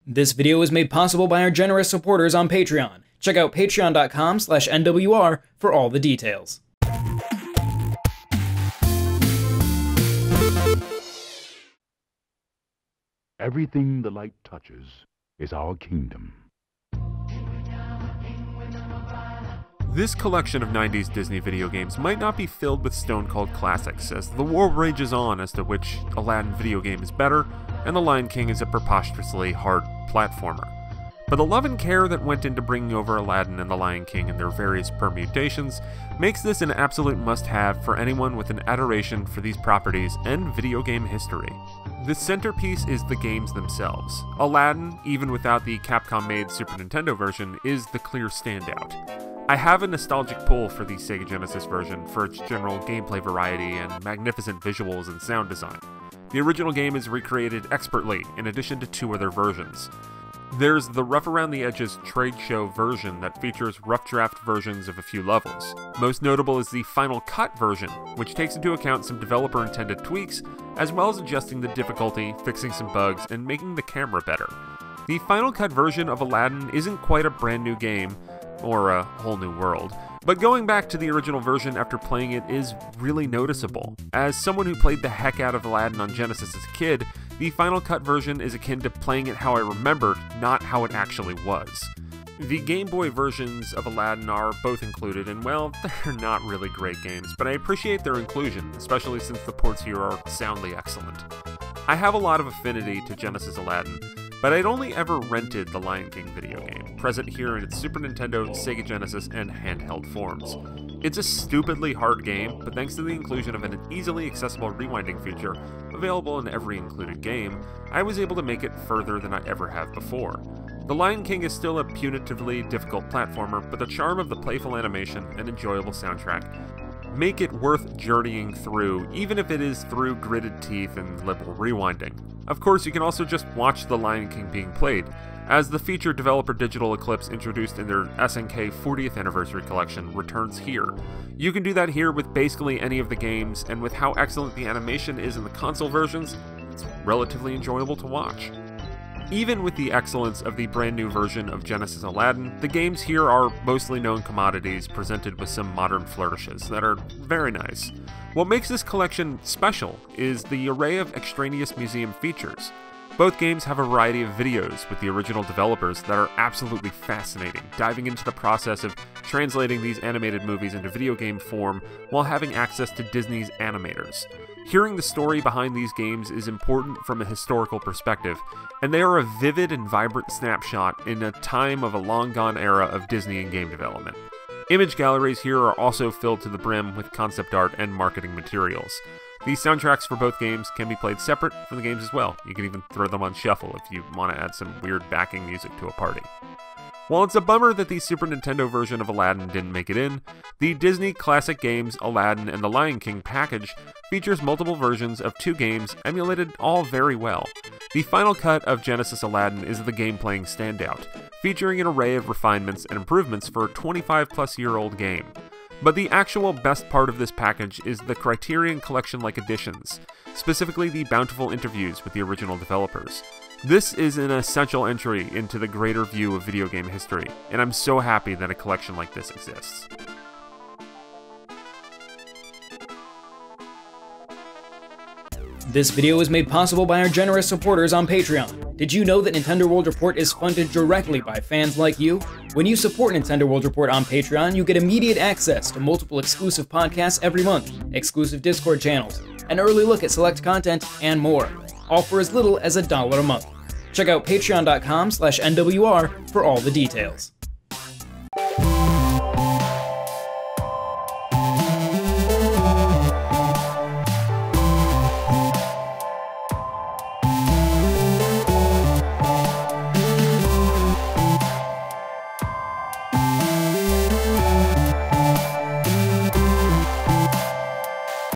This video is made possible by our generous supporters on Patreon. Check out patreon.com/NWR for all the details. Everything the light touches is our kingdom. This collection of 90s Disney video games might not be filled with stone-cold classics, as the war rages on as to which Aladdin video game is better, and The Lion King is a preposterously hard platformer. But the love and care that went into bringing over Aladdin and The Lion King and their various permutations makes this an absolute must-have for anyone with an adoration for these properties and video game history. The centerpiece is the games themselves. Aladdin, even without the Capcom-made Super Nintendo version, is the clear standout. I have a nostalgic pull for the Sega Genesis version for its general gameplay variety and magnificent visuals and sound design. The original game is recreated expertly, in addition to 2 other versions. There's the rough around the edges trade show version that features rough draft versions of a few levels. Most notable is the Final Cut version, which takes into account some developer-intended tweaks, as well as adjusting the difficulty, fixing some bugs, and making the camera better. The Final Cut version of Aladdin isn't quite a brand new game, or a whole new world, but going back to the original version after playing it is really noticeable. As someone who played the heck out of Aladdin on Genesis as a kid, the Final Cut version is akin to playing it how I remembered, not how it actually was. The Game Boy versions of Aladdin are both included, and well, they're not really great games, but I appreciate their inclusion, especially since the ports here are soundly excellent. I have a lot of affinity to Genesis Aladdin, but I'd only ever rented the Lion King video game, present here in its Super Nintendo, Sega Genesis, and handheld forms. It's a stupidly hard game, but thanks to the inclusion of an easily accessible rewinding feature, available in every included game, I was able to make it further than I ever have before. The Lion King is still a punitively difficult platformer, but the charm of the playful animation and enjoyable soundtrack make it worth journeying through, even if it is through gritted teeth and liberal rewinding. Of course, you can also just watch The Lion King being played, as the feature developer Digital Eclipse introduced in their SNK 40th Anniversary Collection returns here. You can do that here with basically any of the games, and with how excellent the animation is in the console versions, it's relatively enjoyable to watch. Even with the excellence of the brand new version of Genesis Aladdin, the games here are mostly known commodities presented with some modern flourishes that are very nice. What makes this collection special is the array of extraneous museum features. Both games have a variety of videos with the original developers that are absolutely fascinating, diving into the process of translating these animated movies into video game form while having access to Disney's animators. Hearing the story behind these games is important from a historical perspective, and they are a vivid and vibrant snapshot in a time of a long-gone era of Disney and game development. Image galleries here are also filled to the brim with concept art and marketing materials. The soundtracks for both games can be played separate from the games as well. You can even throw them on shuffle if you want to add some weird backing music to a party. While it's a bummer that the Super Nintendo version of Aladdin didn't make it in, the Disney Classic Games Aladdin and The Lion King package features multiple versions of 2 games emulated all very well. The Final Cut of Genesis Aladdin is the game-playing standout, featuring an array of refinements and improvements for a 25-plus-year-old game. But the actual best part of this package is the Criterion Collection-like editions, specifically the bountiful interviews with the original developers. This is an essential entry into the greater view of video game history, and I'm so happy that a collection like this exists. This video was made possible by our generous supporters on Patreon. Did you know that Nintendo World Report is funded directly by fans like you? When you support Nintendo World Report on Patreon, you get immediate access to multiple exclusive podcasts every month, exclusive Discord channels, an early look at select content, and more, all for as little as $1 a month. Check out patreon.com/NWR for all the details.